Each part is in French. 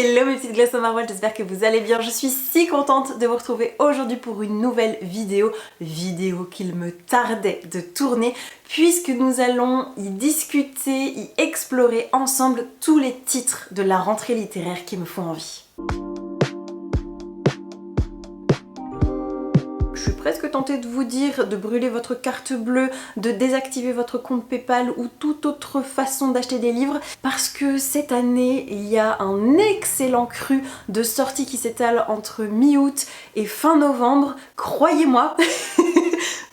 Hello mes petites glaces au maroilles, j'espère que vous allez bien. Je suis si contente de vous retrouver aujourd'hui pour une nouvelle vidéo qu'il me tardait de tourner puisque nous allons y discuter, y explorer ensemble tous les titres de la rentrée littéraire qui me font envie. Je suis presque tentée de vous dire de brûler votre carte bleue, de désactiver votre compte PayPal ou toute autre façon d'acheter des livres parce que cette année il y a un excellent cru de sorties qui s'étale entre mi-août et fin novembre. Croyez-moi,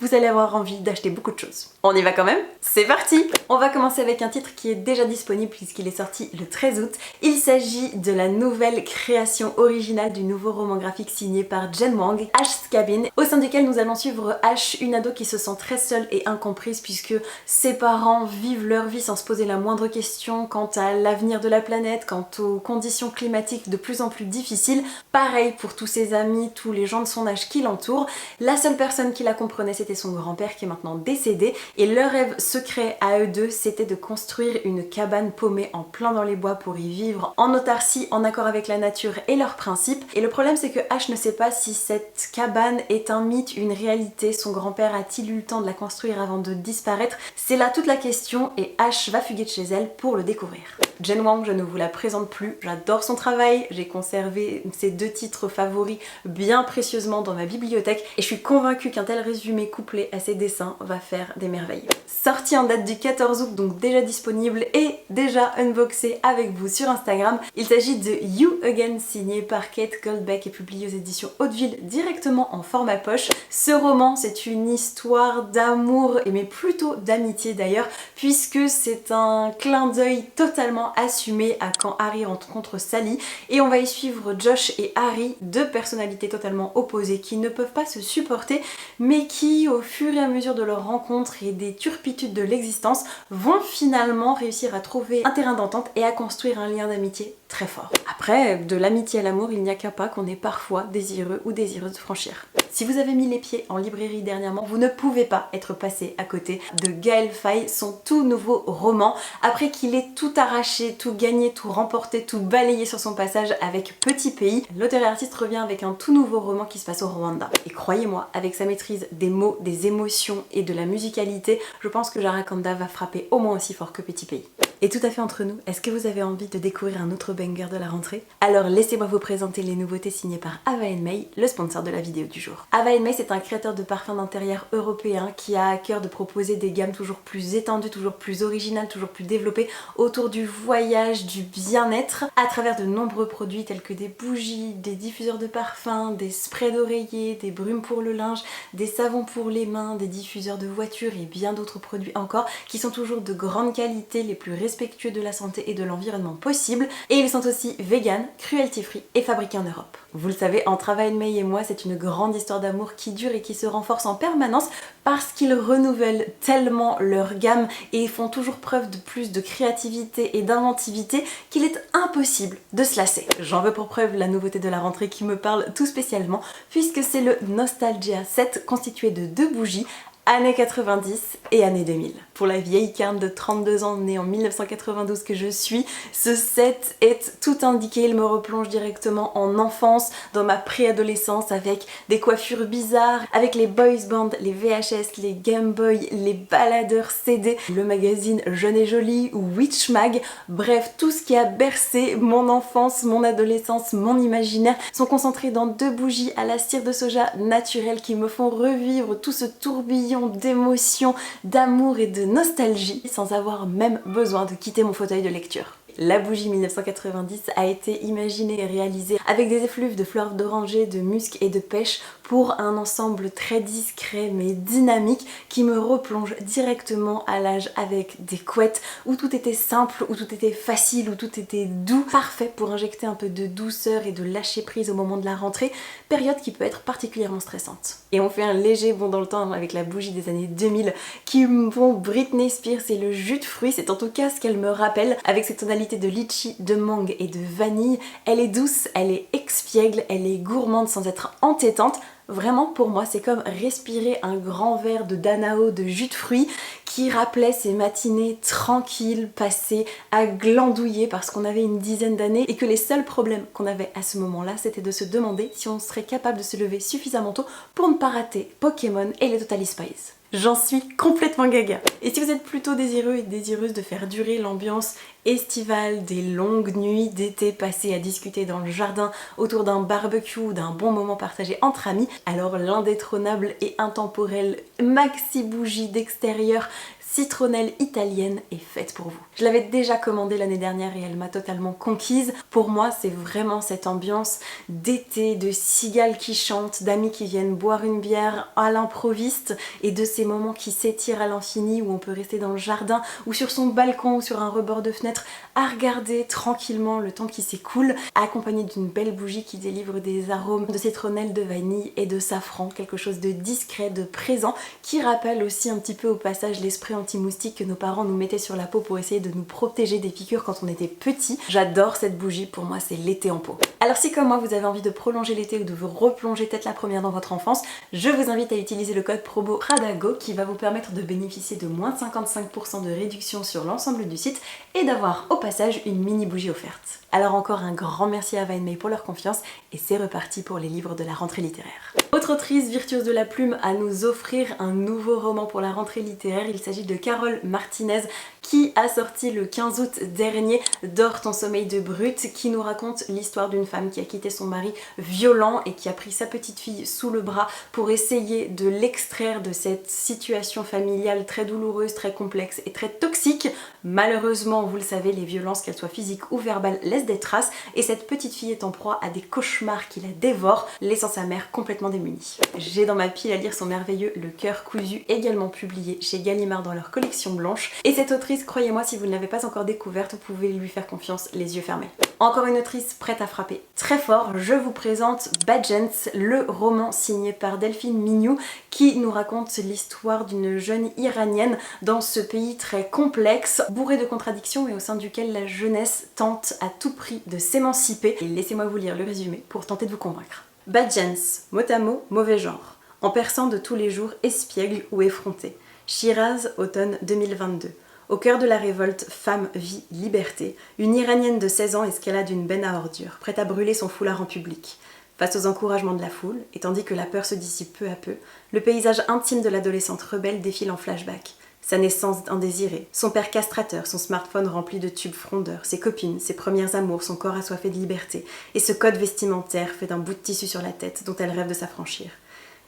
vous allez avoir envie d'acheter beaucoup de choses. On y va quand même? C'est parti! On va commencer avec un titre qui est déjà disponible puisqu'il est sorti le 13 août. Il s'agit de la nouvelle création originale du nouveau roman graphique signé par Jen Wang, Ash's Cabin, au sein duquel nous allons suivre Ash, une ado qui se sent très seule et incomprise puisque ses parents vivent leur vie sans se poser la moindre question quant à l'avenir de la planète, quant aux conditions climatiques de plus en plus difficiles. Pareil pour tous ses amis, tous les gens de son âge qui l'entourent. La seule personne qui la comprenait, c'était son grand-père qui est maintenant décédé, et leur rêve secret à eux deux, c'était de construire une cabane paumée en plein dans les bois pour y vivre en autarcie, en accord avec la nature et leurs principes. Et le problème, c'est que Ash ne sait pas si cette cabane est un mythe, une réalité. Son grand-père a-t-il eu le temps de la construire avant de disparaître? C'est là toute la question et Ash va fuguer de chez elle pour le découvrir. Jen Wang, je ne vous la présente plus, j'adore son travail, j'ai conservé ses deux titres favoris bien précieusement dans ma bibliothèque et je suis convaincue qu'un tel résumé couplé à ses dessins va faire des merveilles. Sorti en date du 14 août, donc déjà disponible et déjà unboxé avec vous sur Instagram, il s'agit de You Again, signé par Kate Goldbeck et publié aux éditions Hauteville directement en format poche. Ce roman, c'est une histoire d'amour, mais plutôt d'amitié d'ailleurs, puisque c'est un clin d'œil totalement assumé à quand Harry rencontre Sally, et on va y suivre Josh et Harry, deux personnalités totalement opposées qui ne peuvent pas se supporter, mais qui, au fur et à mesure de leur rencontre et des turpitudes de l'existence, vont finalement réussir à trouver un terrain d'entente et à construire un lien d'amitié très fort. Après, de l'amitié à l'amour, il n'y a qu'un pas qu'on est parfois désireux ou désireuse de franchir. Si vous avez mis les pieds en librairie dernièrement, vous ne pouvez pas être passé à côté de Gaël Faye, son tout nouveau roman, après qu'il ait tout arraché, tout gagné, tout remporté, tout balayé sur son passage avec Petit Pays. L'auteur et artiste revient avec un tout nouveau roman qui se passe au Rwanda. Et croyez-moi, avec sa maîtrise des mots, des émotions et de la musicalité, je pense que Jarakanda va frapper au moins aussi fort que Petit Pays. Et tout à fait entre nous, est-ce que vous avez envie de découvrir un autre banger de la rentrée? Alors laissez-moi vous présenter les nouveautés signées par Ava & May, le sponsor de la vidéo du jour. Ava & May, c'est un créateur de parfums d'intérieur européen qui a à cœur de proposer des gammes toujours plus étendues, toujours plus originales, toujours plus développées autour du voyage, du bien-être, à travers de nombreux produits tels que des bougies, des diffuseurs de parfums, des sprays d'oreiller, des brumes pour le linge, des savons pour les mains, des diffuseurs de voitures et bien d'autres produits encore qui sont toujours de grande qualité, les plus respectueux de la santé et de l'environnement possible, et ils sont aussi vegan, cruelty free et fabriqués en Europe. Vous le savez, entre Ava & May et moi, c'est une grande histoire d'amour qui dure et qui se renforce en permanence parce qu'ils renouvellent tellement leur gamme et font toujours preuve de plus de créativité et d'inventivité qu'il est impossible de se lasser. J'en veux pour preuve la nouveauté de la rentrée qui me parle tout spécialement puisque c'est le Nostalgia Set constitué de deux bougies années 90 et années 2000. Pour la vieille carne de 32 ans née en 1992 que je suis, ce set est tout indiqué, il me replonge directement en enfance, dans ma préadolescence avec des coiffures bizarres, avec les boys bands, les VHS, les Game Boy, les baladeurs CD, le magazine Jeune et Jolie ou Witch Mag, bref, tout ce qui a bercé mon enfance, mon adolescence, mon imaginaire sont concentrés dans deux bougies à la cire de soja naturelle qui me font revivre tout ce tourbillon d'émotions, d'amour et de nostalgie sans avoir même besoin de quitter mon fauteuil de lecture. La bougie 1990 a été imaginée et réalisée avec des effluves de fleurs d'oranger, de musc et de pêche pour un ensemble très discret mais dynamique qui me replonge directement à l'âge avec des couettes où tout était simple, où tout était facile, où tout était doux, parfait pour injecter un peu de douceur et de lâcher prise au moment de la rentrée, période qui peut être particulièrement stressante. Et on fait un léger bond dans le temps avec la bougie des années 2000 qui me vont Britney Spears et le jus de fruits, c'est en tout cas ce qu'elle me rappelle avec ses tonalités de litchi, de mangue et de vanille. Elle est douce, elle est expiègle, elle est gourmande sans être entêtante. Vraiment, pour moi, c'est comme respirer un grand verre de Danao de jus de fruits qui rappelait ces matinées tranquilles passées à glandouiller parce qu'on avait une dizaine d'années et que les seuls problèmes qu'on avait à ce moment-là, c'était de se demander si on serait capable de se lever suffisamment tôt pour ne pas rater Pokémon et les Totally Spies. J'en suis complètement gaga. Et si vous êtes plutôt désireux et désireuse de faire durer l'ambiance estivale, des longues nuits d'été passées à discuter dans le jardin autour d'un barbecue ou d'un bon moment partagé entre amis, alors l'indétrônable et intemporelle maxi bougie d'extérieur citronnelle italienne est faite pour vous. Je l'avais déjà commandée l'année dernière et elle m'a totalement conquise. Pour moi, c'est vraiment cette ambiance d'été, de cigales qui chantent, d'amis qui viennent boire une bière à l'improviste et de ces moments qui s'étirent à l'infini où on peut rester dans le jardin ou sur son balcon ou sur un rebord de fenêtre à regarder tranquillement le temps qui s'écoule, accompagné d'une belle bougie qui délivre des arômes de citronnelle, de vanille et de safran, quelque chose de discret, de présent, qui rappelle aussi un petit peu au passage l'esprit anti-moustique que nos parents nous mettaient sur la peau pour essayer de nous protéger des piqûres quand on était petit. J'adore cette bougie, pour moi c'est l'été en pot. Alors si comme moi vous avez envie de prolonger l'été ou de vous replonger tête la première dans votre enfance, je vous invite à utiliser le code promo Pradago qui va vous permettre de bénéficier de moins 55% de réduction sur l'ensemble du site et d'avoir au passage une mini bougie offerte. Alors encore un grand merci à Vinemay pour leur confiance et c'est reparti pour les livres de la rentrée littéraire. Autre autrice virtuose de la plume à nous offrir un nouveau roman pour la rentrée littéraire, il s'agit de Carole Martinez qui a sorti le 15 août dernier Dors ton sommeil de brute, qui nous raconte l'histoire d'une femme qui a quitté son mari violent et qui a pris sa petite fille sous le bras pour essayer de l'extraire de cette situation familiale très douloureuse, très complexe et très toxique. Malheureusement, vous le savez, les violences, qu'elles soient physiques ou verbales, laissent des traces et cette petite fille est en proie à des cauchemars qui la dévorent, laissant sa mère complètement démunie. J'ai dans ma pile à lire son merveilleux Le cœur cousu, également publié chez Gallimard dans leur collection blanche. Et cette autrice, croyez-moi, si vous ne l'avez pas encore découverte, vous pouvez lui faire confiance les yeux fermés. Encore une autrice prête à frapper très fort, je vous présente Badgents, le roman signé par Delphine Mignou qui nous raconte l'histoire d'une jeune iranienne dans ce pays très complexe, bourré de contradictions et au sein duquel la jeunesse tente à tout prix de s'émanciper. Et laissez-moi vous lire le résumé pour tenter de vous convaincre. Badgents, mot à mot, mauvais genre. En persan de tous les jours, espiègle ou effronté. Shiraz, automne 2022. Au cœur de la révolte Femme, Vie, Liberté, une Iranienne de 16 ans escalade une benne à ordures, prête à brûler son foulard en public. Face aux encouragements de la foule, et tandis que la peur se dissipe peu à peu, le paysage intime de l'adolescente rebelle défile en flashback. Sa naissance indésirée, son père castrateur, son smartphone rempli de tubes frondeurs, ses copines, ses premiers amours, son corps assoiffé de liberté, et ce code vestimentaire fait d'un bout de tissu sur la tête dont elle rêve de s'affranchir.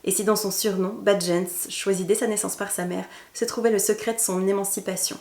Et si dans son surnom, Badgents, choisi dès sa naissance par sa mère, se trouvait le secret de son émancipation,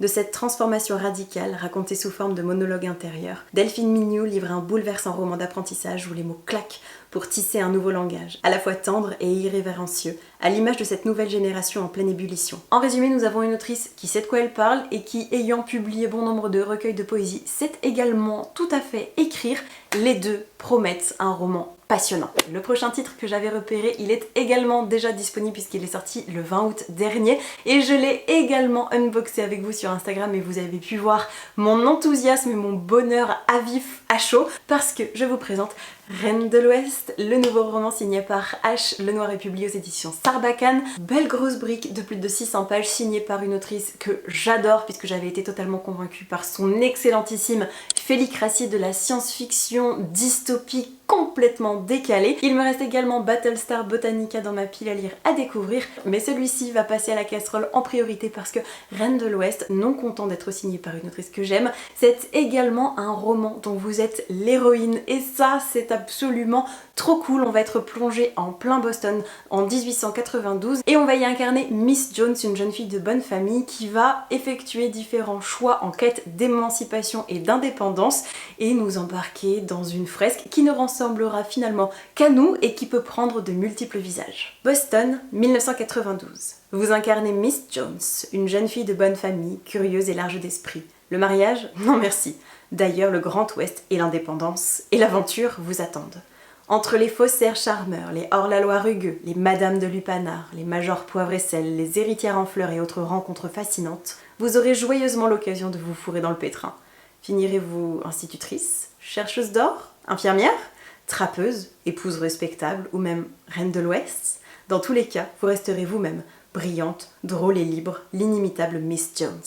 de cette transformation radicale racontée sous forme de monologue intérieur, Delphine Mignou livre un bouleversant roman d'apprentissage où les mots claquent pour tisser un nouveau langage, à la fois tendre et irrévérencieux, à l'image de cette nouvelle génération en pleine ébullition. En résumé, nous avons une autrice qui sait de quoi elle parle et qui, ayant publié bon nombre de recueils de poésie, sait également tout à fait écrire. Les deux promettent un roman passionnant. Le prochain titre que j'avais repéré, il est également déjà disponible puisqu'il est sorti le 20 août dernier et je l'ai également unboxé avec vous sur Instagram et vous avez pu voir mon enthousiasme et mon bonheur à vif, à chaud, parce que je vous présente Reine de l'Ouest, le nouveau roman signé par H. Lenoir et publié aux éditions Sarbacane. Belle grosse brique de plus de 600 pages signée par une autrice que j'adore puisque j'avais été totalement convaincue par son excellentissime félicratie de la science-fiction dystopique complètement décalée. Il me reste également Battlestar Botanica dans ma pile à lire à découvrir, mais celui-ci va passer à la casserole en priorité parce que Reine de l'Ouest, non content d'être signé par une autrice que j'aime, c'est également un roman dont vous êtes l'héroïne et ça c'est absolument trop cool. On va être plongé en plein Boston en 1892 et on va y incarner Miss Jones, une jeune fille de bonne famille qui va effectuer différents choix en quête d'émancipation et d'indépendance et nous embarquer dans une fresque qui ne ressemblera finalement qu'à nous et qui peut prendre de multiples visages. Boston, 1992. Vous incarnez Miss Jones, une jeune fille de bonne famille, curieuse et large d'esprit. Le mariage? Non merci. D'ailleurs, le Grand Ouest et l'indépendance et l'aventure vous attendent. Entre les faussaires charmeurs, les hors-la-loi rugueux, les madames de lupanar, les majors poivre et sel, les héritières en fleurs et autres rencontres fascinantes, vous aurez joyeusement l'occasion de vous fourrer dans le pétrin. Finirez-vous institutrice, chercheuse d'or, infirmière, trappeuse, épouse respectable ou même reine de l'Ouest? Dans tous les cas, vous resterez vous-même, brillante, drôle et libre, l'inimitable Miss Jones.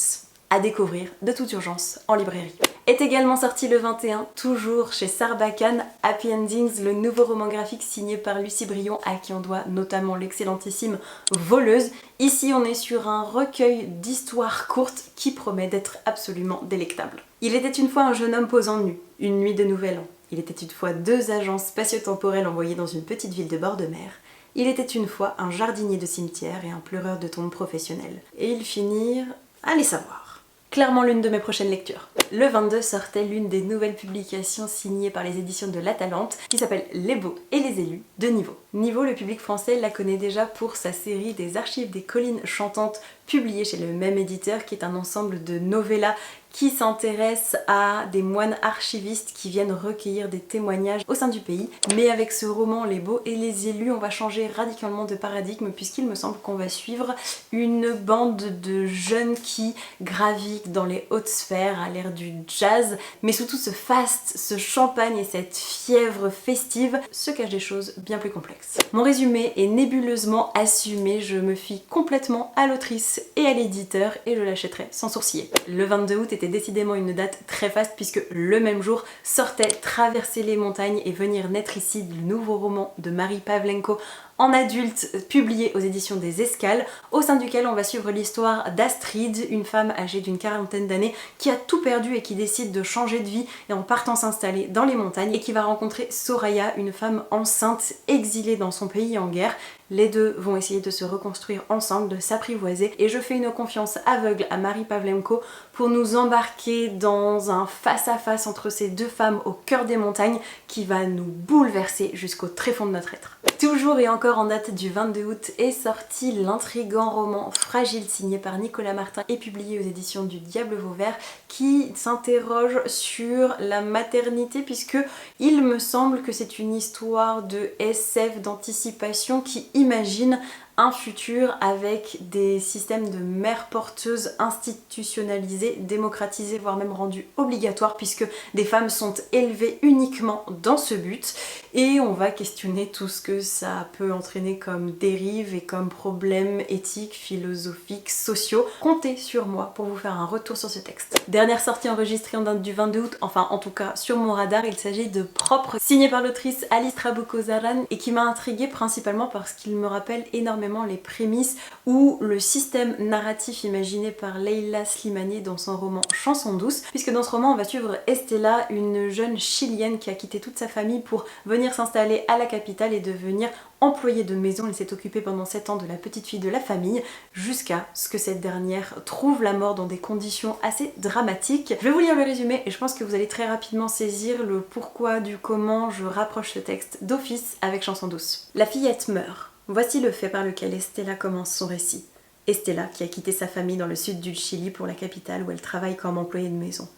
À découvrir de toute urgence en librairie. Est également sorti le 21, toujours chez Sarbacane, Happy Endings, le nouveau roman graphique signé par Lucie Brion, à qui on doit notamment l'excellentissime Voleuse. Ici on est sur un recueil d'histoires courtes qui promet d'être absolument délectable. Il était une fois un jeune homme posant nu, une nuit de nouvel an. Il était une fois deux agents spatio-temporels envoyés dans une petite ville de bord de mer. Il était une fois un jardinier de cimetière et un pleureur de tombes professionnel. Et ils finirent à les savoir. Clairement l'une de mes prochaines lectures. Le 22 sortait l'une des nouvelles publications signées par les éditions de La Talente qui s'appelle Les Beaux et les Élus de Niveau. Niveau, le public français la connaît déjà pour sa série des Archives des collines chantantes publiée chez le même éditeur qui est un ensemble de novellas qui s'intéresse à des moines archivistes qui viennent recueillir des témoignages au sein du pays. Mais avec ce roman Les Beaux et les Élus, on va changer radicalement de paradigme puisqu'il me semble qu'on va suivre une bande de jeunes qui gravitent dans les hautes sphères à l'ère du jazz, mais sous tout ce faste, ce champagne et cette fièvre festive se cachent des choses bien plus complexes. Mon résumé est nébuleusement assumé, je me fie complètement à l'autrice et à l'éditeur et je l'achèterai sans sourciller. Le 22 août était décidément une date très faste puisque le même jour sortait Traverser les montagnes et venir naître ici, le nouveau roman de Marie Pavlenko en adulte, publié aux éditions des Escales, au sein duquel on va suivre l'histoire d'Astrid, une femme âgée d'une quarantaine d'années qui a tout perdu et qui décide de changer de vie et en partant s'installer dans les montagnes et qui va rencontrer Soraya, une femme enceinte exilée dans son pays en guerre. Les deux vont essayer de se reconstruire ensemble, de s'apprivoiser et je fais une confiance aveugle à Marie Pavlenko pour nous embarquer dans un face-à-face entre ces deux femmes au cœur des montagnes qui va nous bouleverser jusqu'au tréfonds de notre être. Toujours et encore en date du 22 août est sorti l'intriguant roman Fragile signé par Nicolas Martin et publié aux éditions du Diable Vauvert qui s'interroge sur la maternité puisque il me semble que c'est une histoire de SF d'anticipation qui imagine un futur avec des systèmes de mères porteuses institutionnalisés, démocratisés, voire même rendus obligatoires puisque des femmes sont élevées uniquement dans ce but et on va questionner tout ce que ça peut entraîner comme dérive et comme problèmes éthiques, philosophiques, sociaux. Comptez sur moi pour vous faire un retour sur ce texte. Dernière sortie enregistrée en date du 22 août, enfin en tout cas sur mon radar, il s'agit de Propre, signé par l'autrice Alice Trabuco-Zaran et qui m'a intriguée principalement parce qu'il me rappelle énormément les prémices ou le système narratif imaginé par Leila Slimani dans son roman Chanson douce, puisque dans ce roman on va suivre Estella, une jeune chilienne qui a quitté toute sa famille pour venir s'installer à la capitale et devenir employée de maison. Elle s'est occupée pendant 7 ans de la petite fille de la famille jusqu'à ce que cette dernière trouve la mort dans des conditions assez dramatiques. Je vais vous lire le résumé et je pense que vous allez très rapidement saisir le pourquoi du comment je rapproche ce texte d'office avec Chanson douce. La fillette meurt. Voici le fait par lequel Estella commence son récit. Estella qui a quitté sa famille dans le sud du Chili pour la capitale où elle travaille comme employée de maison.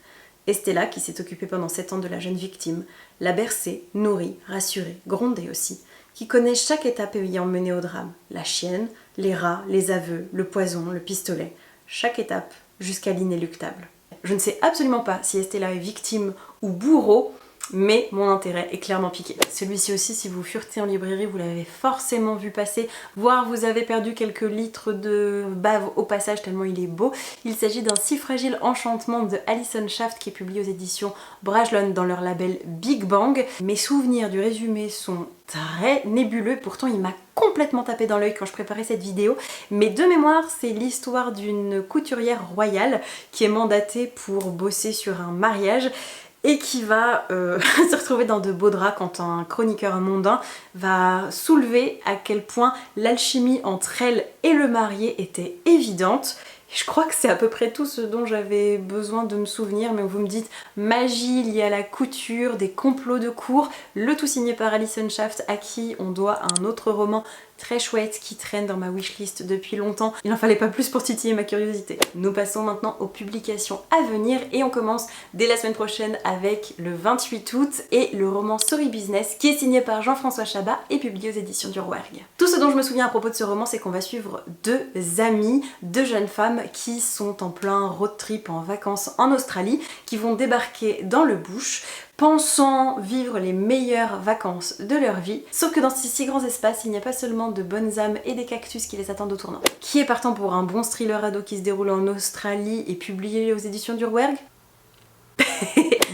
Estella qui s'est occupée pendant 7 ans de la jeune victime, l'a bercée, nourrie, rassurée, grondée aussi, qui connaît chaque étape ayant mené au drame. La chienne, les rats, les aveux, le poison, le pistolet. Chaque étape jusqu'à l'inéluctable. Je ne sais absolument pas si Estella est victime ou bourreau, mais mon intérêt est clairement piqué. Celui-ci aussi, si vous furetez en librairie, vous l'avez forcément vu passer, voire vous avez perdu quelques litres de bave au passage tellement il est beau. Il s'agit d'un Si fragile enchantement de Alison Shaft qui est publié aux éditions Brajlon dans leur label Big Bang. Mes souvenirs du résumé sont très nébuleux, pourtant il m'a complètement tapé dans l'œil quand je préparais cette vidéo, mais de mémoire c'est l'histoire d'une couturière royale qui est mandatée pour bosser sur un mariage et qui va se retrouver dans de beaux draps quand un chroniqueur mondain va soulever à quel point l'alchimie entre elle et le marié était évidente. Je crois que c'est à peu près tout ce dont j'avais besoin de me souvenir, mais vous me dites magie liée à la couture, des complots de cour, le tout signé par Alison Shaft à qui on doit un autre roman très chouette qui traîne dans ma wishlist depuis longtemps. Il n'en fallait pas plus pour titiller ma curiosité. Nous passons maintenant aux publications à venir et on commence dès la semaine prochaine avec le 28 août et le roman Sorry Business qui est signé par Jean-François Chabat et publié aux éditions du Rouergue. Tout ce dont je me souviens à propos de ce roman, c'est qu'on va suivre deux amies, deux jeunes femmes qui sont en plein road trip en vacances en Australie, qui vont débarquer dans le bush, pensant vivre les meilleures vacances de leur vie. Sauf que dans ces si grands espaces, il n'y a pas seulement de bonnes âmes et des cactus qui les attendent au tournant. Qui est partant pour un bon thriller ado qui se déroule en Australie et publié aux éditions d'Urwerg?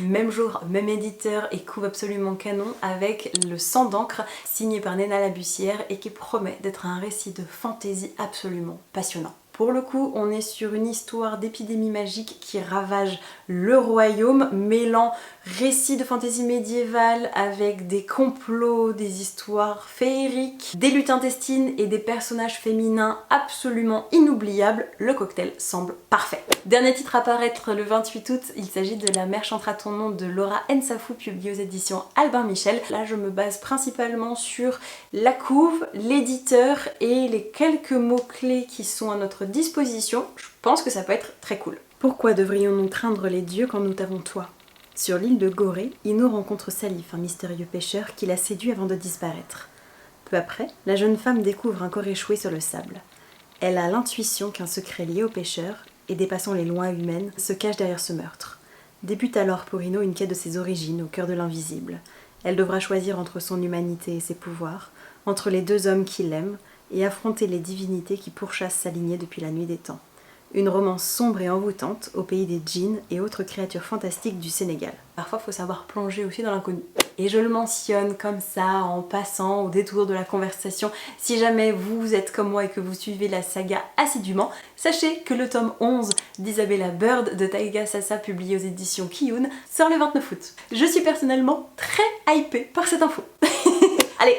Même jour, même éditeur et couve absolument canon avec Le Sang d'encre, signé par Néna Labussière et qui promet d'être un récit de fantasy absolument passionnant. Pour le coup, on est sur une histoire d'épidémie magique qui ravage le royaume, mêlant récits de fantaisie médiévale avec des complots, des histoires féeriques, des luttes intestines et des personnages féminins absolument inoubliables. Le cocktail semble parfait. Dernier titre à paraître le 28 août, il s'agit de La mer chantera ton nom de Laura Nsafou, publié aux éditions Albin Michel. Là, je me base principalement sur la couve, l'éditeur et les quelques mots-clés qui sont à notre disposition. Je pense que ça peut être très cool. Pourquoi devrions-nous craindre les dieux quand nous t'avons toi? Sur l'île de Gorée, Ino rencontre Salif, un mystérieux pêcheur qui la séduit avant de disparaître. Peu après, la jeune femme découvre un corps échoué sur le sable. Elle a l'intuition qu'un secret lié au pêcheur, et dépassant les lois humaines, se cache derrière ce meurtre. Débute alors pour Ino une quête de ses origines au cœur de l'invisible. Elle devra choisir entre son humanité et ses pouvoirs, entre les deux hommes qui l'aiment, et affronter les divinités qui pourchassent sa lignée depuis la nuit des temps. Une romance sombre et envoûtante au pays des djinns et autres créatures fantastiques du Sénégal. Parfois, il faut savoir plonger aussi dans l'inconnu. Et je le mentionne comme ça, en passant au détour de la conversation. Si jamais vous êtes comme moi et que vous suivez la saga assidûment, sachez que le tome 11 d'Isabella Bird de Taiga Sasa, publié aux éditions Kiyun, sort le 29 août. Je suis personnellement très hypée par cette info. Allez,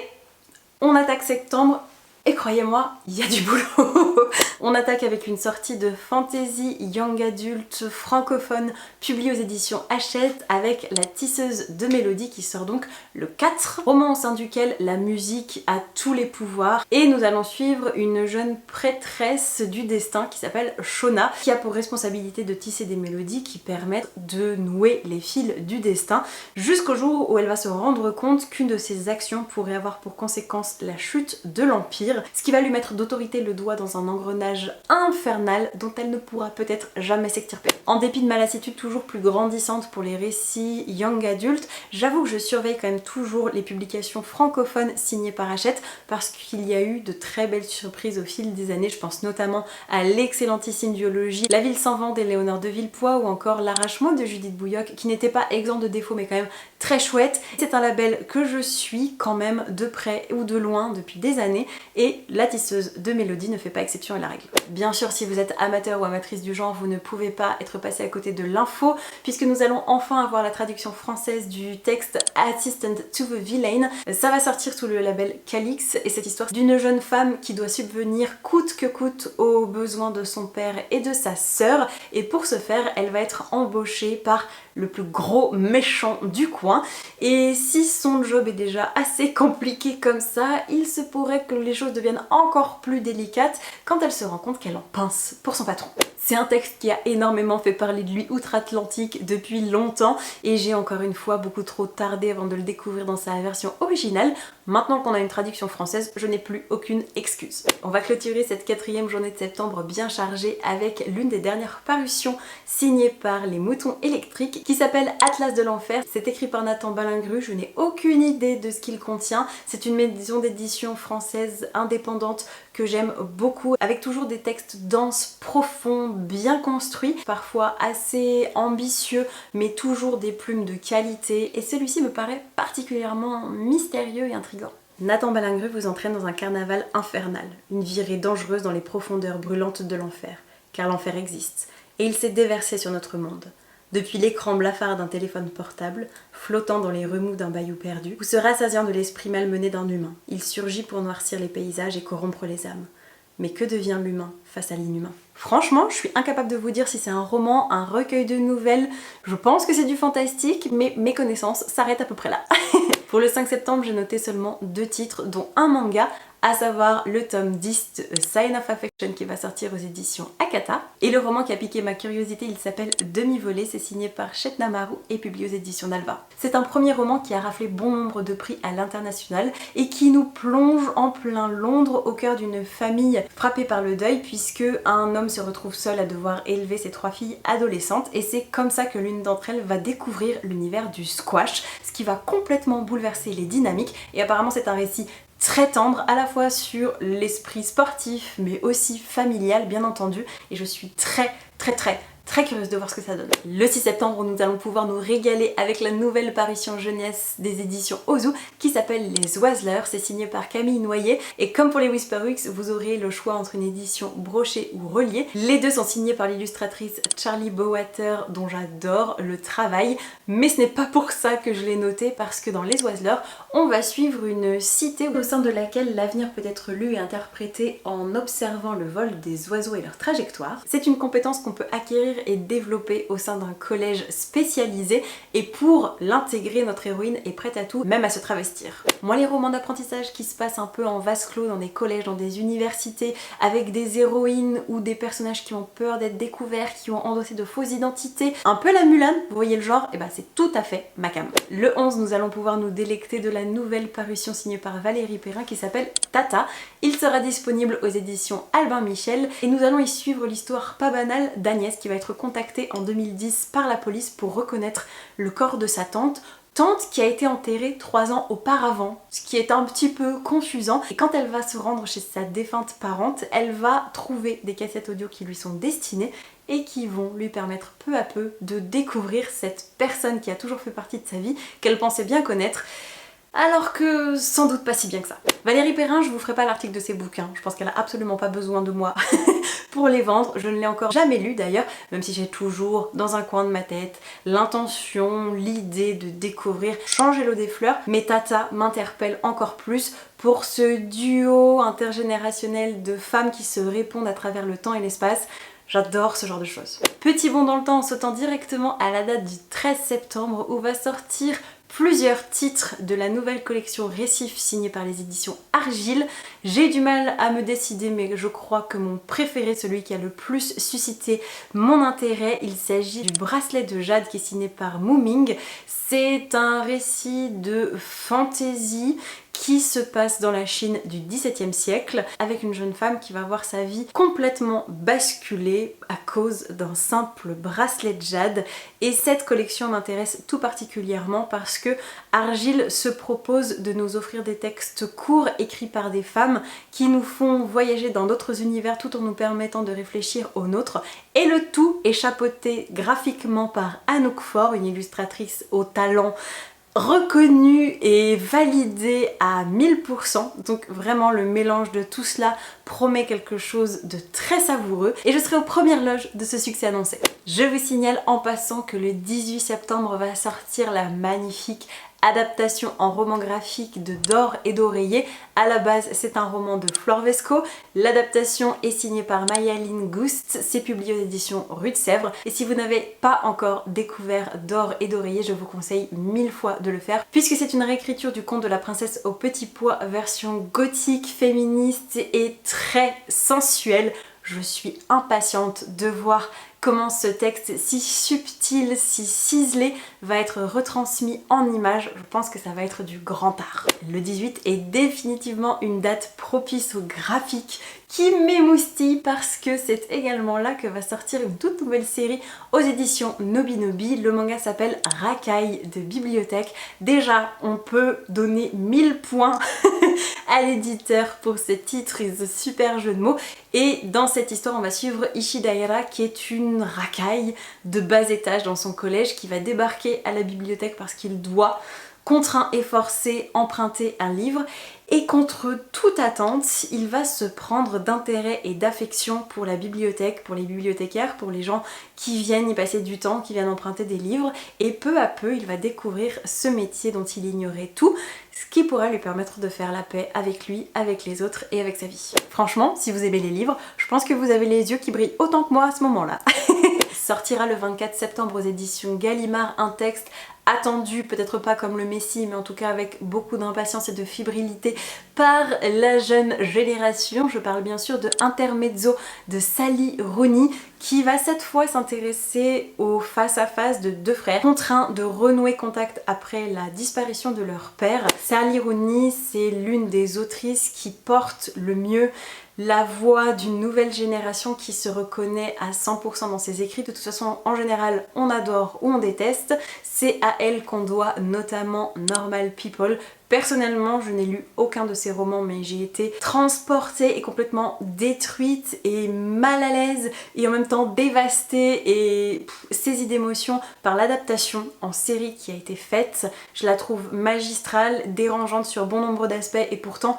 on attaque septembre. Et croyez-moi, il y a du boulot. On attaque avec une sortie de fantasy young adulte francophone publiée aux éditions Hachette avec La tisseuse de mélodie qui sort donc le 4. Roman au sein duquel la musique a tous les pouvoirs et nous allons suivre une jeune prêtresse du destin qui s'appelle Shona qui a pour responsabilité de tisser des mélodies qui permettent de nouer les fils du destin jusqu'au jour où elle va se rendre compte qu'une de ses actions pourrait avoir pour conséquence la chute de l'Empire, ce qui va lui mettre d'autorité le doigt dans un engrenage infernal dont elle ne pourra peut-être jamais s'extirper. En dépit de ma lassitude toujours plus grandissante pour les récits young adultes, j'avoue que je surveille quand même toujours les publications francophones signées par Hachette parce qu'il y a eu de très belles surprises au fil des années. Je pense notamment à l'excellentissime duologie La ville sans vent d'Éléonore de Villepoix ou encore L'arrachement de Judith Bouilloc qui n'était pas exempt de défauts mais quand même très chouette. C'est un label que je suis quand même de près ou de loin depuis des années et La tisseuse de mélodie ne fait pas exception à la règle. Bien sûr, si vous êtes amateur ou amatrice du genre, vous ne pouvez pas être passé à côté de l'info puisque nous allons enfin avoir la traduction française du texte Assistant to the Villain. Ça va sortir sous le label Calix et cette histoire d'une jeune femme qui doit subvenir coûte que coûte aux besoins de son père et de sa sœur et pour ce faire, elle va être embauchée par le plus gros méchant du coin et si son job est déjà assez compliqué comme ça, il se pourrait que les choses deviennent encore plus délicates quand elle se rend compte qu'elle en pince pour son patron. C'est un texte qui a énormément fait parler de lui outre-Atlantique depuis longtemps et j'ai encore une fois beaucoup trop tardé avant de le découvrir dans sa version originale. Maintenant qu'on a une traduction française, je n'ai plus aucune excuse. On va clôturer cette 4e journée de septembre bien chargée avec l'une des dernières parutions signées par les Moutons électriques qui s'appelle Atlas de l'enfer. C'est écrit par Nathan Balingru, je n'ai aucune idée de ce qu'il contient. C'est une maison d'édition française indépendante que j'aime beaucoup, avec toujours des textes denses, profonds, bien construits, parfois assez ambitieux, mais toujours des plumes de qualité, et celui-ci me paraît particulièrement mystérieux et intriguant. Nathan Balingru vous entraîne dans un carnaval infernal, une virée dangereuse dans les profondeurs brûlantes de l'enfer, car l'enfer existe, et il s'est déversé sur notre monde. Depuis l'écran blafard d'un téléphone portable, flottant dans les remous d'un bayou perdu, ou se rassasiant de l'esprit malmené d'un humain, il surgit pour noircir les paysages et corrompre les âmes. Mais que devient l'humain face à l'inhumain? Franchement, je suis incapable de vous dire si c'est un roman, un recueil de nouvelles, je pense que c'est du fantastique, mais mes connaissances s'arrêtent à peu près là. Pour le 5 septembre, j'ai noté seulement 2 titres, dont un manga, à savoir le tome 10 de A Sign of Affection qui va sortir aux éditions Akata. Et le roman qui a piqué ma curiosité, il s'appelle Demi-volée, c'est signé par Chetna Marou et publié aux éditions Nalva. C'est un premier roman qui a raflé bon nombre de prix à l'international et qui nous plonge en plein Londres au cœur d'une famille frappée par le deuil puisque un homme se retrouve seul à devoir élever ses 3 filles adolescentes et c'est comme ça que l'une d'entre elles va découvrir l'univers du squash, ce qui va complètement bouleverser les dynamiques et apparemment c'est un récit très tendre à la fois sur l'esprit sportif mais aussi familial bien entendu et je suis très curieuse de voir ce que ça donne. Le 6 septembre, nous allons pouvoir nous régaler avec la nouvelle parution jeunesse des éditions Ozu qui s'appelle Les Oiseleurs. C'est signé par Camille Noyer et comme pour les Whisperwicks, vous aurez le choix entre une édition brochée ou reliée. Les deux sont signés par l'illustratrice Charlie Bowater dont j'adore le travail, mais ce n'est pas pour ça que je l'ai noté parce que dans Les Oiseleurs, on va suivre une cité au sein de laquelle l'avenir peut être lu et interprété en observant le vol des oiseaux et leur trajectoire. C'est une compétence qu'on peut acquérir et développer au sein d'un collège spécialisé et pour l'intégrer, notre héroïne est prête à tout, même à se travestir. Moi les romans d'apprentissage qui se passent un peu en vase clos dans des collèges, dans des universités, avec des héroïnes ou des personnages qui ont peur d'être découverts, qui ont endossé de fausses identités, un peu la Mulan, vous voyez le genre, et bah c'est tout à fait ma came. Le 11, nous allons pouvoir nous délecter de la nouvelle parution signée par Valérie Perrin qui s'appelle Tata. Il sera disponible aux éditions Albin Michel et nous allons y suivre l'histoire pas banale d'Agnès qui va être contactée en 2010 par la police pour reconnaître le corps de sa tante qui a été enterrée 3 ans auparavant, ce qui est un petit peu confusant. Et quand elle va se rendre chez sa défunte parente, elle va trouver des cassettes audio qui lui sont destinées et qui vont lui permettre peu à peu de découvrir cette personne qui a toujours fait partie de sa vie, qu'elle pensait bien connaître, alors que sans doute pas si bien que ça. Valérie Perrin, je vous ferai pas l'article de ses bouquins, je pense qu'elle a absolument pas besoin de moi pour les vendre, je ne l'ai encore jamais lu d'ailleurs, même si j'ai toujours dans un coin de ma tête l'intention, l'idée de découvrir Changer l'eau des fleurs, mais Tata m'interpelle encore plus pour ce duo intergénérationnel de femmes qui se répondent à travers le temps et l'espace. J'adore ce genre de choses. Petit bond dans le temps en sautant directement à la date du 13 septembre où va sortir plusieurs titres de la nouvelle collection Récif signée par les éditions Argile. J'ai du mal à me décider mais je crois que mon préféré, celui qui a le plus suscité mon intérêt, il s'agit du Bracelet de Jade qui est signé par Mu-Ming. C'est un récit de fantasy qui se passe dans la Chine du XVIIe siècle avec une jeune femme qui va voir sa vie complètement basculer à cause d'un simple bracelet de jade. Et cette collection m'intéresse tout particulièrement parce que Argile se propose de nous offrir des textes courts écrits par des femmes qui nous font voyager dans d'autres univers tout en nous permettant de réfléchir aux nôtres. Et le tout est chapeauté graphiquement par Anouk Faure, une illustratrice au talent reconnu et validé à 1000%, donc vraiment le mélange de tout cela promet quelque chose de très savoureux et je serai aux premières loges de ce succès annoncé. Je vous signale en passant que le 18 septembre va sortir la magnifique adaptation en roman graphique de D'or et d'oreiller. À la base, c'est un roman de Flore Vesco. L'adaptation est signée par Mayaline Gust. C'est publié aux éditions Rue de Sèvres. Et si vous n'avez pas encore découvert D'or et d'oreiller, je vous conseille 1000 fois de le faire puisque c'est une réécriture du conte de la princesse au petit pois version gothique, féministe et très sensuelle. Je suis impatiente de voir comment ce texte si subtil, si ciselé va être retransmis en images. Je pense que ça va être du grand art. Le 18 est définitivement une date propice au graphique qui m'émoustille parce que c'est également là que va sortir une toute nouvelle série aux éditions Nobinobi. Le manga s'appelle Racaille de bibliothèque. Déjà, on peut donner 1000 points à l'éditeur pour ce titre et ce super jeu de mots. Et dans cette histoire, on va suivre Ishidaira qui est une racaille de bas étage dans son collège qui va débarquer à la bibliothèque parce qu'il doit, contraint et forcé, emprunter un livre. Et contre toute attente, il va se prendre d'intérêt et d'affection pour la bibliothèque, pour les bibliothécaires, pour les gens qui viennent y passer du temps, qui viennent emprunter des livres. Et peu à peu, il va découvrir ce métier dont il ignorait tout, ce qui pourrait lui permettre de faire la paix avec lui, avec les autres et avec sa vie. Franchement, si vous aimez les livres, je pense que vous avez les yeux qui brillent autant que moi à ce moment-là. Sortira le 24 septembre aux éditions Gallimard, un texte attendu, peut-être pas comme le Messie, mais en tout cas avec beaucoup d'impatience et de fébrilité par la jeune génération. Je parle bien sûr de Intermezzo de Sally Rooney, qui va cette fois s'intéresser au face-à-face de deux frères contraints de renouer contact après la disparition de leur père. Sally Rooney, c'est l'une des autrices qui porte le mieux la voix d'une nouvelle génération qui se reconnaît à 100% dans ses écrits. De toute façon, en général, on adore ou on déteste. C'est à elle qu'on doit notamment Normal People. Personnellement, je n'ai lu aucun de ses romans, mais j'ai été transportée et complètement détruite et mal à l'aise et en même temps dévastée et saisie d'émotions par l'adaptation en série qui a été faite. Je la trouve magistrale, dérangeante sur bon nombre d'aspects et pourtant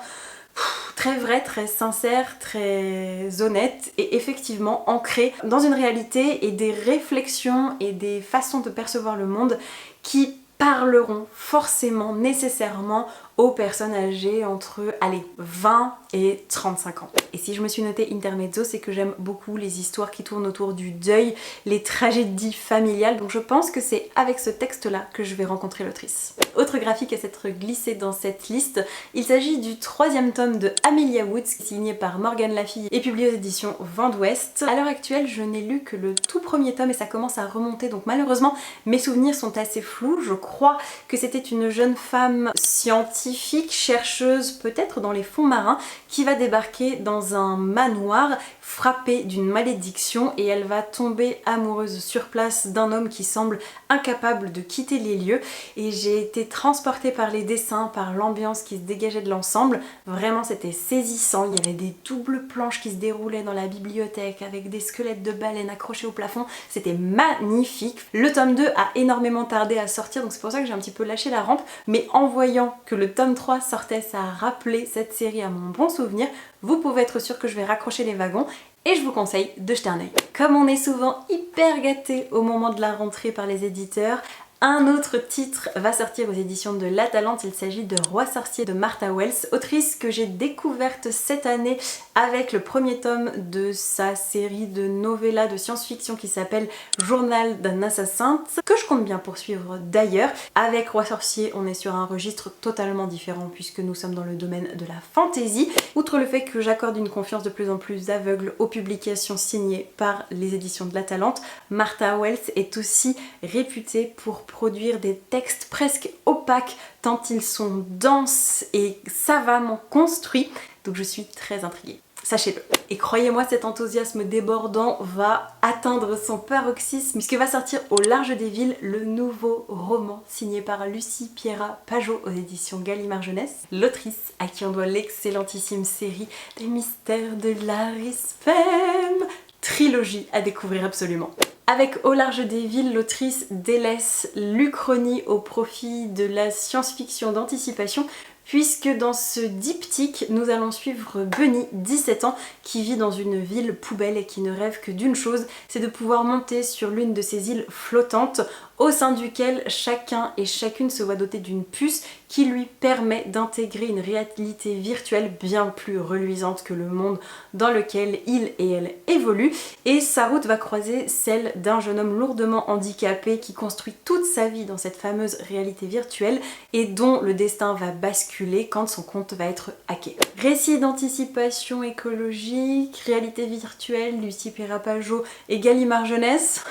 très vraie, très sincère, très honnête et effectivement ancrée dans une réalité et des réflexions et des façons de percevoir le monde qui parleront forcément, nécessairement aux personnes âgées entre, allez, 20 et 35 ans. Et si je me suis notée Intermezzo, c'est que j'aime beaucoup les histoires qui tournent autour du deuil, les tragédies familiales, donc je pense que c'est avec ce texte-là que je vais rencontrer l'autrice. Autre graphique à s'être glissé dans cette liste, il s'agit du 3e tome de Amelia Woods, signé par Morgane Lafille et publié aux éditions Vent d'Ouest. À l'heure actuelle, je n'ai lu que le tout premier tome et ça commence à remonter, donc malheureusement, mes souvenirs sont assez flous. Je crois que c'était une jeune femme scientifique, chercheuse peut-être dans les fonds marins, qui va débarquer dans un manoir frappée d'une malédiction et elle va tomber amoureuse sur place d'un homme qui semble incapable de quitter les lieux. Et j'ai été transportée par les dessins, par l'ambiance qui se dégageait de l'ensemble. Vraiment, c'était saisissant. Il y avait des doubles planches qui se déroulaient dans la bibliothèque avec des squelettes de baleines accrochés au plafond. C'était magnifique. Le tome 2 a énormément tardé à sortir, donc c'est pour ça que j'ai un petit peu lâché la rampe. Mais en voyant que le tome 3 sortait, ça a rappelé cette série à mon bon souvenir. Vous pouvez être sûr que je vais raccrocher les wagons et je vous conseille de jeter un œil. Comme on est souvent hyper gâté au moment de la rentrée par les éditeurs, un autre titre va sortir aux éditions de La Talente, il s'agit de Roi sorcier de Martha Wells, autrice que j'ai découverte cette année avec le premier tome de sa série de novellas de science-fiction qui s'appelle Journal d'un assassin, que je compte bien poursuivre d'ailleurs. Avec Roi sorcier, on est sur un registre totalement différent puisque nous sommes dans le domaine de la fantasy. Outre le fait que j'accorde une confiance de plus en plus aveugle aux publications signées par les éditions de La Talente, Martha Wells est aussi réputée pour produire des textes presque opaques tant ils sont denses et savamment construits, donc je suis très intriguée. Sachez-le. Et croyez-moi, cet enthousiasme débordant va atteindre son paroxysme puisque va sortir au large des villes le nouveau roman signé par Lucie Pierrat-Pajot aux éditions Gallimard Jeunesse, l'autrice à qui on doit l'excellentissime série des mystères de Laris Femme, trilogie à découvrir absolument. Avec Au large des villes, l'autrice délaisse l'Uchronie au profit de la science-fiction d'anticipation puisque dans ce diptyque, nous allons suivre Bunny, 17 ans, qui vit dans une ville poubelle et qui ne rêve que d'une chose, c'est de pouvoir monter sur l'une de ces îles flottantes au sein duquel chacun et chacune se voit doté d'une puce qui lui permet d'intégrer une réalité virtuelle bien plus reluisante que le monde dans lequel il et elle évoluent. Et sa route va croiser celle d'un jeune homme lourdement handicapé qui construit toute sa vie dans cette fameuse réalité virtuelle et dont le destin va basculer quand son compte va être hacké. Récit d'anticipation écologique, réalité virtuelle, Lucie Pierrat-Pajot et Gallimard Jeunesse.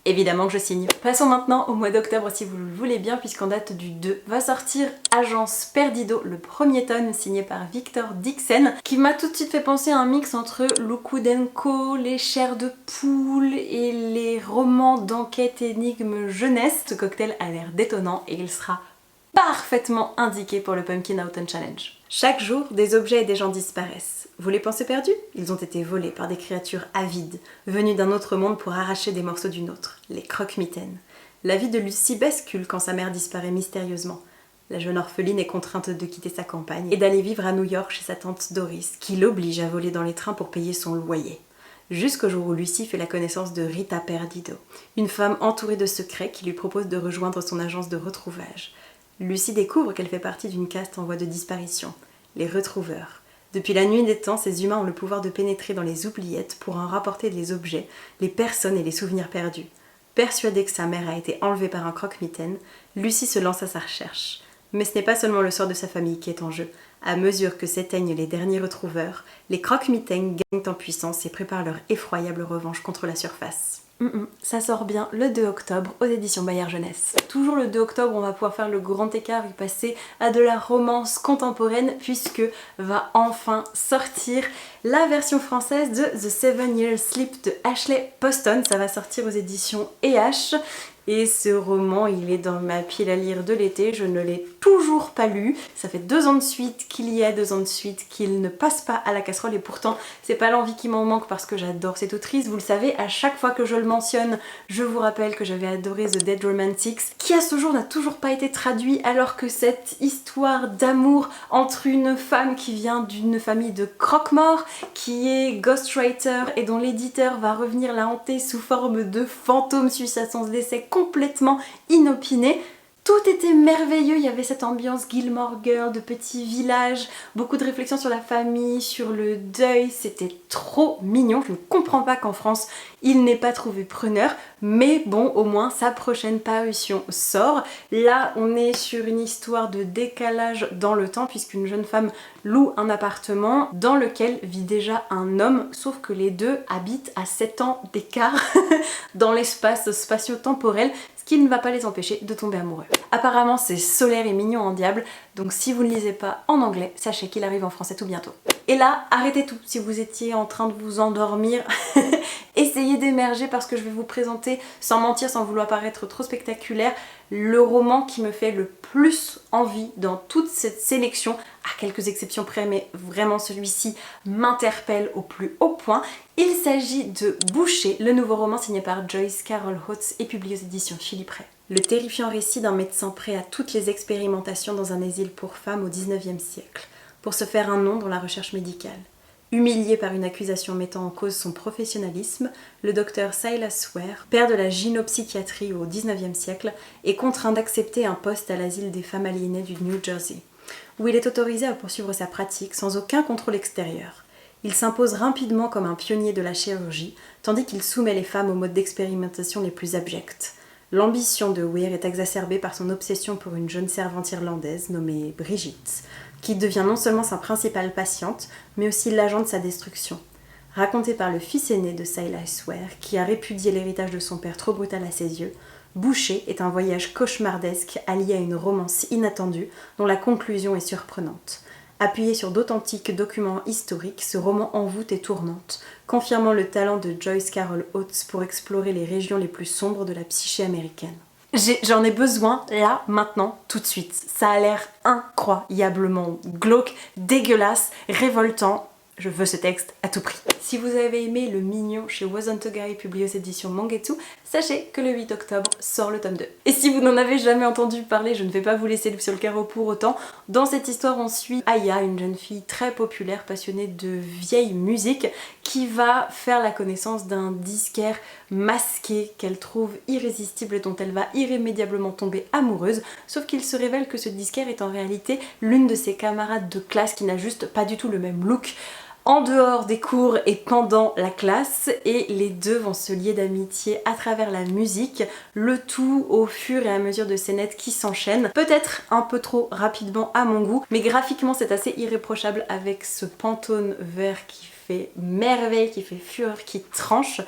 Évidemment que je signe. Passons maintenant au mois d'octobre si vous le voulez bien, puisqu'en date du 2 va sortir Agence Perdido, le premier tome signé par Victor Dixon, qui m'a tout de suite fait penser à un mix entre Lukudenko, les chairs de poule et les romans d'enquête énigme jeunesse. Ce cocktail a l'air détonnant et il sera parfaitement indiqué pour le Pumpkin Autumn Challenge. Chaque jour, des objets et des gens disparaissent. Vous les pensez perdus? Ils ont été volés par des créatures avides, venues d'un autre monde pour arracher des morceaux du nôtre, les croque-mitaines. La vie de Lucie bascule quand sa mère disparaît mystérieusement. La jeune orpheline est contrainte de quitter sa campagne et d'aller vivre à New York chez sa tante Doris, qui l'oblige à voler dans les trains pour payer son loyer. Jusqu'au jour où Lucie fait la connaissance de Rita Perdido, une femme entourée de secrets qui lui propose de rejoindre son agence de retrouvage. Lucie découvre qu'elle fait partie d'une caste en voie de disparition, les retrouveurs, Depuis la nuit des temps, ces humains ont le pouvoir de pénétrer dans les oubliettes pour en rapporter les objets, les personnes et les souvenirs perdus. Persuadée que sa mère a été enlevée par un croque-mitaine, Lucy se lance à sa recherche. Mais ce n'est pas seulement le sort de sa famille qui est en jeu. À mesure que s'éteignent les derniers retrouveurs, les croque-mitaines gagnent en puissance et préparent leur effroyable revanche contre la surface. Ça sort bien le 2 octobre aux éditions Bayard Jeunesse. Toujours le 2 octobre, on va pouvoir faire le grand écart et passer à de la romance contemporaine puisque va enfin sortir la version française de The 7 Years Sleep de Ashley Poston. Ça va sortir aux éditions EH. Et ce roman, il est dans ma pile à lire de l'été, je ne l'ai toujours pas lu. Ça fait 2 ans de suite qu'il y a 2 ans de suite qu'il ne passe pas à la casserole et pourtant c'est pas l'envie qui m'en manque parce que j'adore cette autrice. Vous le savez, à chaque fois que je le mentionne, je vous rappelle que j'avais adoré The Dead Romantics, qui à ce jour n'a toujours pas été traduit alors que cette histoire d'amour entre une femme qui vient d'une famille de croque-morts, qui est ghostwriter et dont l'éditeur va revenir la hanter sous forme de fantôme suite à son décès complètement inopiné. Tout était merveilleux, il y avait cette ambiance Gilmore Girl de petit village, beaucoup de réflexions sur la famille, sur le deuil, c'était trop mignon. Je ne comprends pas qu'en France il n'ait pas trouvé preneur, mais bon, au moins sa prochaine parution sort. Là, on est sur une histoire de décalage dans le temps puisqu'une jeune femme loue un appartement dans lequel vit déjà un homme, sauf que les deux habitent à 7 ans d'écart dans l'espace spatio-temporel, ce qui ne va pas les empêcher de tomber amoureux. Apparemment c'est solaire et mignon en diable, donc si vous ne lisez pas en anglais, sachez qu'il arrive en français tout bientôt. Et là, arrêtez tout, si vous étiez en train de vous endormir, essayez d'émerger parce que je vais vous présenter, sans mentir, sans vouloir paraître trop spectaculaire, le roman qui me fait le plus envie dans toute cette sélection, à quelques exceptions près, mais vraiment celui-ci m'interpelle au plus haut point. Il s'agit de Boucher, le nouveau roman signé par Joyce Carol Oates et publié aux éditions Philippe Ray. Le terrifiant récit d'un médecin prêt à toutes les expérimentations dans un asile pour femmes au XIXe siècle, pour se faire un nom dans la recherche médicale. Humilié par une accusation mettant en cause son professionnalisme, le docteur Silas Ware, père de la gynopsychiatrie au XIXe siècle, est contraint d'accepter un poste à l'asile des femmes aliénées du New Jersey, où il est autorisé à poursuivre sa pratique sans aucun contrôle extérieur. Il s'impose rapidement comme un pionnier de la chirurgie, tandis qu'il soumet les femmes aux modes d'expérimentation les plus abjects. L'ambition de Weir est exacerbée par son obsession pour une jeune servante irlandaise nommée Brigitte, qui devient non seulement sa principale patiente, mais aussi l'agent de sa destruction. Raconté par le fils aîné de Silas Ware, qui a répudié l'héritage de son père trop brutal à ses yeux, Boucher est un voyage cauchemardesque allié à une romance inattendue dont la conclusion est surprenante. Appuyé sur d'authentiques documents historiques, ce roman envoûte et tourmente, confirmant le talent de Joyce Carol Oates pour explorer les régions les plus sombres de la psyché américaine. J'en ai besoin là, maintenant, tout de suite. Ça a l'air incroyablement glauque, dégueulasse, révoltant. Je veux ce texte à tout prix. Si vous avez aimé Le Mignon chez Wasn't a Guy publié aux éditions Mangetsu, sachez que le 8 octobre sort le tome 2. Et si vous n'en avez jamais entendu parler, je ne vais pas vous laisser sur le carreau pour autant. Dans cette histoire, on suit Aya, une jeune fille très populaire, passionnée de vieille musique, qui va faire la connaissance d'un disquaire masqué qu'elle trouve irrésistible et dont elle va irrémédiablement tomber amoureuse, sauf qu'il se révèle que ce disquaire est en réalité l'une de ses camarades de classe qui n'a juste pas du tout le même look en dehors des cours et pendant la classe, et les deux vont se lier d'amitié à travers la musique, le tout au fur et à mesure de scénettes qui s'enchaînent, peut-être un peu trop rapidement à mon goût, mais graphiquement c'est assez irréprochable avec ce Pantone vert qui fait merveille, qui fait fureur, qui tranche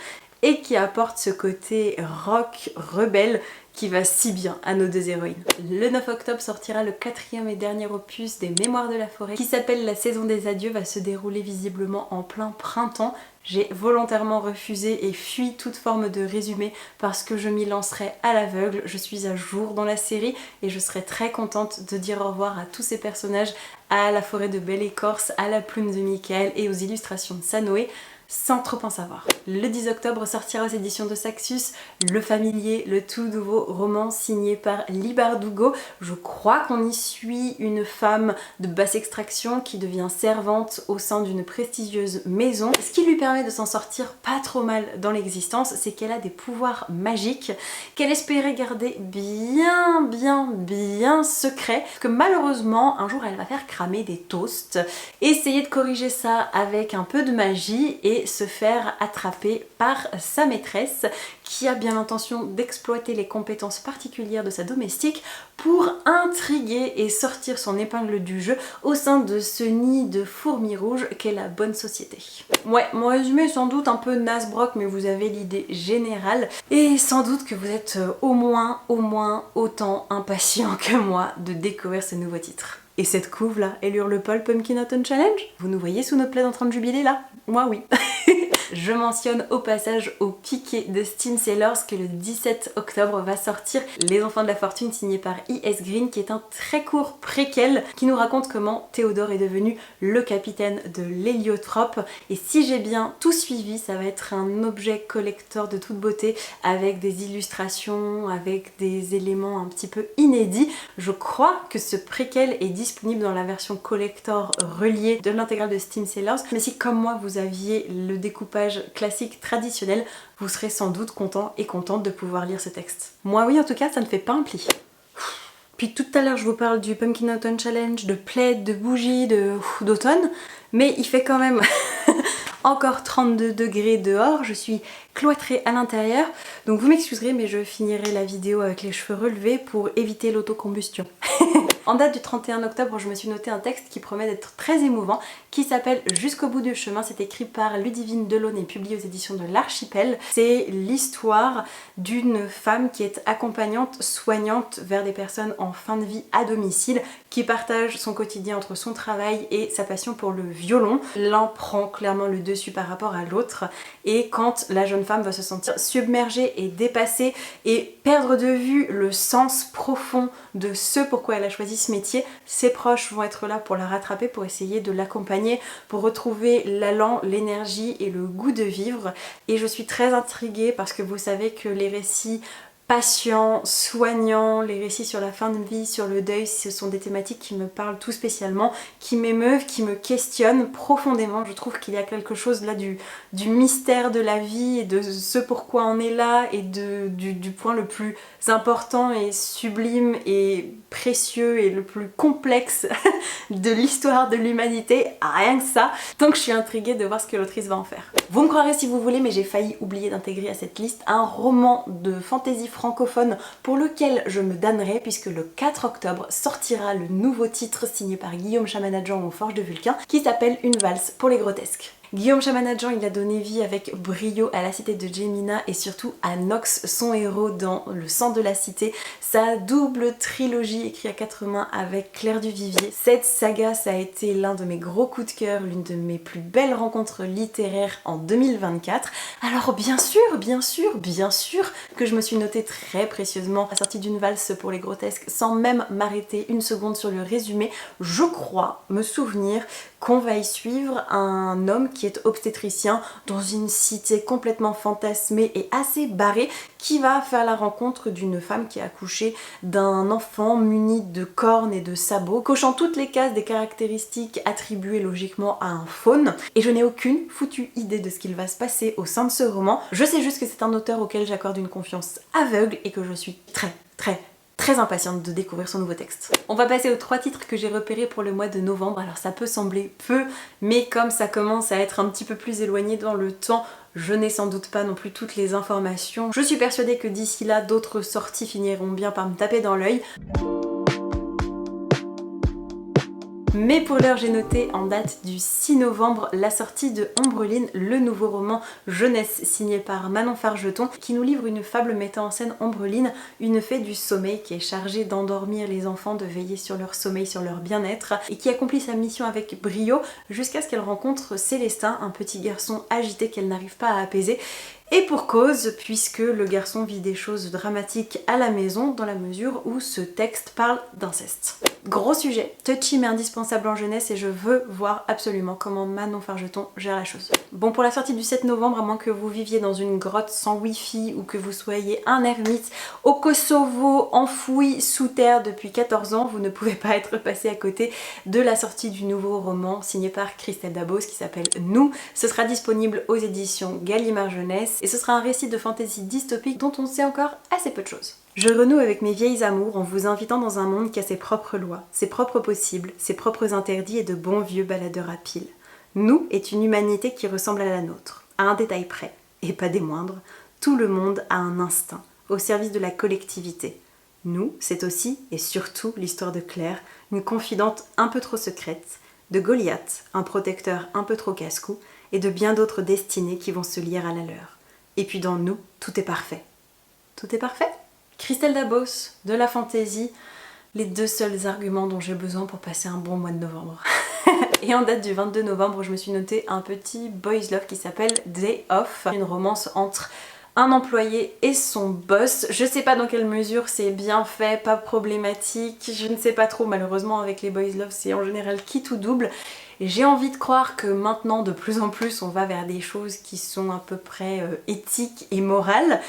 et qui apporte ce côté rock rebelle qui va si bien à nos deux héroïnes. Le 9 octobre sortira le 4e et dernier opus des Mémoires de la forêt qui s'appelle La saison des adieux, va se dérouler visiblement en plein printemps. J'ai volontairement refusé et fui toute forme de résumé parce que je m'y lancerai à l'aveugle. Je suis à jour dans la série et je serai très contente de dire au revoir à tous ces personnages, à la forêt de Belle Écorce, à la plume de Michael et aux illustrations de Sanoé. sans trop en savoir. Le 10 octobre sortira aux éditions de Saxus Le Familier, le tout nouveau roman signé par Lee Bardugo. Je crois qu'on y suit une femme de basse extraction qui devient servante au sein d'une prestigieuse maison. Ce qui lui permet de s'en sortir pas trop mal dans l'existence, c'est qu'elle a des pouvoirs magiques qu'elle espérait garder bien secret, que malheureusement un jour elle va faire cramer des toasts, essayer de corriger ça avec un peu de magie et se faire attraper par sa maîtresse qui a bien l'intention d'exploiter les compétences particulières de sa domestique pour intriguer et sortir son épingle du jeu au sein de ce nid de fourmis rouges qu'est la bonne société. Ouais, mon résumé est sans doute un peu nasbrock, mais vous avez l'idée générale et sans doute que vous êtes au moins autant impatient que moi de découvrir ce nouveau titre. Et cette couve là, elle hurle pas le Pumpkin Autumn Challenge? Vous nous voyez sous notre plaid en train de jubiler là? Moi oui. Je mentionne au passage au piqué de Steam Sailors que le 17 octobre va sortir Les Enfants de la Fortune signé par E.S. Green, qui est un très court préquel qui nous raconte comment Théodore est devenu le capitaine de l'héliotrope. Et si j'ai bien tout suivi, ça va être un objet collector de toute beauté avec des illustrations, avec des éléments un petit peu inédits. Je crois que ce préquel est disponible dans la version collector reliée de l'intégrale de Steam Sailors. Mais si comme moi vous aviez le découpage classique traditionnel, vous serez sans doute content et contente de pouvoir lire ce texte. Moi oui, en tout cas, ça ne fait pas un pli. Puis tout à l'heure, je vous parle du Pumpkin Autumn Challenge, de plaid, de bougies, d'automne, mais il fait quand même encore 32 degrés dehors, je suis cloîtrée à l'intérieur, donc vous m'excuserez, mais je finirai la vidéo avec les cheveux relevés pour éviter l'autocombustion. En date du 31 octobre, je me suis noté un texte qui promet d'être très émouvant, qui s'appelle Jusqu'au bout du chemin. C'est écrit par Ludivine Delaune et publié aux éditions de l'Archipel. C'est l'histoire d'une femme qui est accompagnante, soignante vers des personnes en fin de vie à domicile, qui partage son quotidien entre son travail et sa passion pour le violon. L'un prend clairement le dessus par rapport à l'autre, et quand la jeune femme va se sentir submergée et dépassée et perdre de vue le sens profond de ce pourquoi elle a choisi ce métier, ses proches vont être là pour la rattraper, pour essayer de l'accompagner, pour retrouver l'allant, l'énergie et le goût de vivre. Et je suis très intriguée parce que vous savez que les récits patients, soignants, les récits sur la fin de vie, sur le deuil, ce sont des thématiques qui me parlent tout spécialement, qui m'émeuvent, qui me questionnent profondément. Je trouve qu'il y a quelque chose là du mystère de la vie et de ce pourquoi on est là, et du point le plus important et sublime et précieux et le plus complexe de l'histoire de l'humanité, rien que ça. Donc je suis intriguée de voir ce que l'autrice va en faire. Vous me croirez si vous voulez, mais j'ai failli oublier d'intégrer à cette liste un roman de fantasy francophone pour lequel je me damnerai, puisque le 4 octobre sortira le nouveau titre signé par Guillaume Chamanadjan aux Forges de Vulcain, qui s'appelle Une valse pour les grotesques. Guillaume Chamanadjan, il a donné vie avec brio à La Cité de Jemina et surtout à Nox, son héros dans Le sang de la cité, sa double trilogie écrite à 4 mains avec Claire Duvivier. Cette saga, ça a été l'un de mes gros coups de cœur, l'une de mes plus belles rencontres littéraires en 2024. Alors bien sûr que je me suis notée très précieusement la sortie d'Une valse pour les grotesques sans même m'arrêter une seconde sur le résumé. Je crois me souvenir qu'on va y suivre un homme qui est obstétricien dans une cité complètement fantasmée et assez barrée, qui va faire la rencontre d'une femme qui a accouché d'un enfant muni de cornes et de sabots, cochant toutes les cases des caractéristiques attribuées logiquement à un faune. Et je n'ai aucune foutue idée de ce qu'il va se passer au sein de ce roman. Je sais juste que c'est un auteur auquel j'accorde une confiance aveugle et que je suis très impatiente de découvrir son nouveau texte. On va passer aux 3 titres que j'ai repérés pour le mois de novembre. Alors ça peut sembler peu, mais comme ça commence à être un petit peu plus éloigné dans le temps, je n'ai sans doute pas non plus toutes les informations. Je suis persuadée que d'ici là, d'autres sorties finiront bien par me taper dans l'œil. Mais pour l'heure, j'ai noté en date du 6 novembre la sortie de Ombreline, le nouveau roman jeunesse signé par Manon Fargeton, qui nous livre une fable mettant en scène Ombreline, une fée du sommeil qui est chargée d'endormir les enfants, de veiller sur leur sommeil, sur leur bien-être, et qui accomplit sa mission avec brio jusqu'à ce qu'elle rencontre Célestin, un petit garçon agité qu'elle n'arrive pas à apaiser. Et pour cause, puisque le garçon vit des choses dramatiques à la maison, dans la mesure où ce texte parle d'inceste. Gros sujet, touchy mais indispensable responsable en jeunesse et je veux voir absolument comment Manon Fargeton gère la chose. Bon, pour la sortie du 7 novembre, à moins que vous viviez dans une grotte sans wifi ou que vous soyez un ermite au Kosovo enfoui sous terre depuis 14 ans, vous ne pouvez pas être passé à côté de la sortie du nouveau roman signé par Christelle Dabos qui s'appelle Nous. Ce sera disponible aux éditions Gallimard Jeunesse et ce sera un récit de fantasy dystopique dont on sait encore assez peu de choses. Je renoue avec mes vieilles amours en vous invitant dans un monde qui a ses propres lois, ses propres possibles, ses propres interdits et de bons vieux baladeurs à piles. Nous est une humanité qui ressemble à la nôtre, à un détail près, et pas des moindres, tout le monde a un instinct, au service de la collectivité. Nous, c'est aussi et surtout l'histoire de Claire, une confidente un peu trop secrète, de Goliath, un protecteur un peu trop casse-cou, et de bien d'autres destinées qui vont se lier à la leur. Et puis dans Nous, tout est parfait. Tout est parfait ? Christelle Dabos, de la fantaisie, les deux seuls arguments dont j'ai besoin pour passer un bon mois de novembre. Et en date du 22 novembre, je me suis noté un petit boys love qui s'appelle Day Off, une romance entre un employé et son boss. Je sais pas dans quelle mesure c'est bien fait, pas problématique, je ne sais pas trop, malheureusement avec les boys love c'est en général quitte ou double. Et j'ai envie de croire que maintenant de plus en plus on va vers des choses qui sont à peu près éthiques et morales,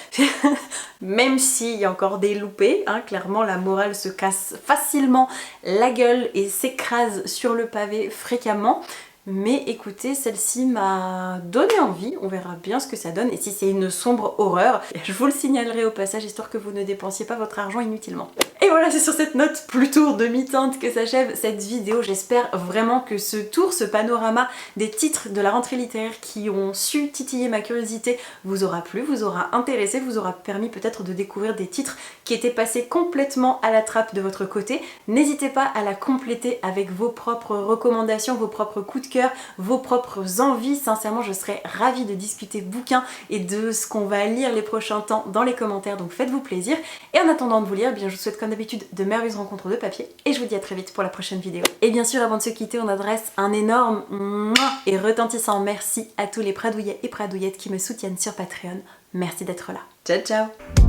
même s'il y a encore des loupés, hein, clairement la morale se casse facilement la gueule et s'écrase sur le pavé fréquemment. Mais écoutez, celle-ci m'a donné envie, on verra bien ce que ça donne et si c'est une sombre horreur, je vous le signalerai au passage histoire que vous ne dépensiez pas votre argent inutilement. Et voilà, c'est sur cette note plutôt demi-teinte que s'achève cette vidéo. J'espère vraiment que ce tour, ce panorama des titres de la rentrée littéraire qui ont su titiller ma curiosité vous aura plu, vous aura intéressé, vous aura permis peut-être de découvrir des titres qui étaient passés complètement à la trappe de votre côté. N'hésitez pas à la compléter avec vos propres recommandations, vos propres coups de cœur, vos propres envies. Sincèrement, je serais ravie de discuter bouquins et de ce qu'on va lire les prochains temps dans les commentaires, donc faites-vous plaisir. Et en attendant de vous lire, eh bien, je vous souhaite comme d'habitude de merveilleuses rencontres de papier et je vous dis à très vite pour la prochaine vidéo. Et bien sûr, avant de se quitter, on adresse un énorme et retentissant merci à tous les Pradouillets et Pradouillettes qui me soutiennent sur Patreon. Merci d'être là. Ciao ciao!